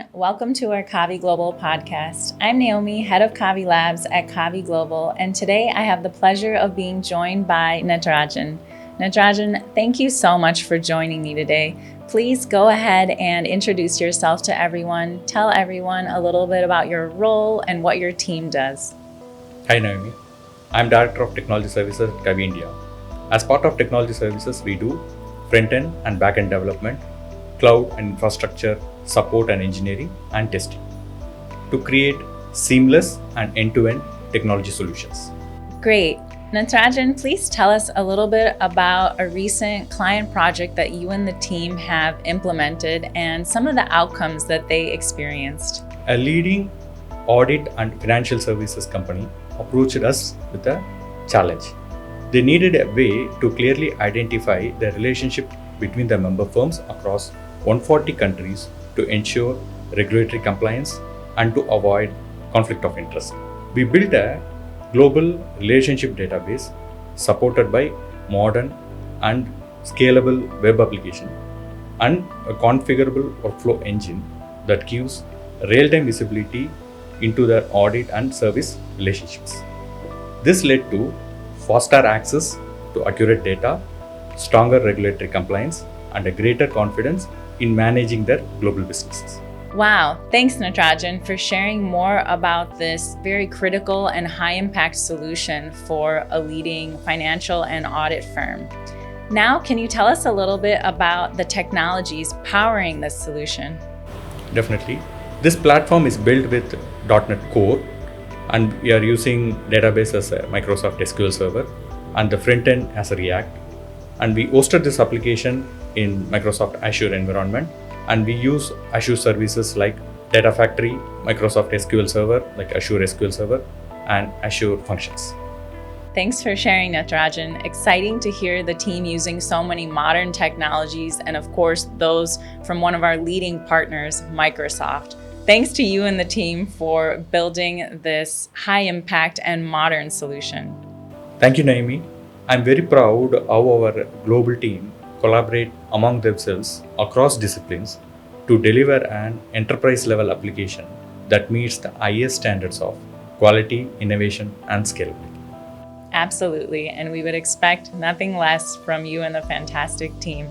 everyone. Welcome to our Kavi Global podcast. I'm Naomi, head of Kavi Labs at Kavi Global, and today I have the pleasure of being joined by Natarajan. Natarajan, thank you so much for joining me today. Please go ahead and introduce yourself to everyone. Tell everyone a little bit about your role and what your team does. Hi Naomi, I'm Director of Technology Services at Kavi India. As part of Technology Services, we do frontend and backend development, cloud and infrastructure, support and engineering, and testing to create seamless and end-to-end technology solutions. Great. Natarajan, please tell us a little bit about a recent client project that you and the team have implemented and some of the outcomes that they experienced. A leading audit and financial services company approached us with a challenge. They needed a way to clearly identify the relationship between the member firms across 140 countries to ensure regulatory compliance and to avoid conflict of interest. We built a global relationship database supported by modern and scalable web application and a configurable workflow engine that gives real-time visibility into their audit and service relationships. This led to faster access to accurate data, stronger regulatory compliance, and a greater confidence in managing their global businesses. Wow, thanks Natarajan for sharing more about this very critical and high impact solution for a leading financial and audit firm. Now, can you tell us a little bit about the technologies powering this solution? Definitely. This platform is built with .NET Core, and we are using database as a Microsoft SQL Server and the front end as a React. And we hosted this application in Microsoft Azure environment, and we use Azure services like Data Factory, Microsoft SQL Server, like Azure SQL Server, and Azure Functions. Thanks for sharing, Natarajan. Exciting to hear the team using so many modern technologies and of course those from one of our leading partners, Microsoft. Thanks to you and the team for building this high impact and modern solution. Thank you, Naomi. I'm very proud how our global team collaborate among themselves across disciplines to deliver an enterprise level application that meets the highest standards of quality, innovation, and scalability. Absolutely, and we would expect nothing less from you and the fantastic team.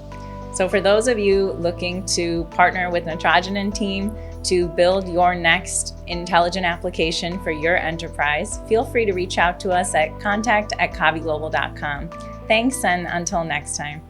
So for those of you looking to partner with Natarajan and team to build your next intelligent application for your enterprise, feel free to reach out to us at contact@kaviglobal.com. Thanks, and until next time.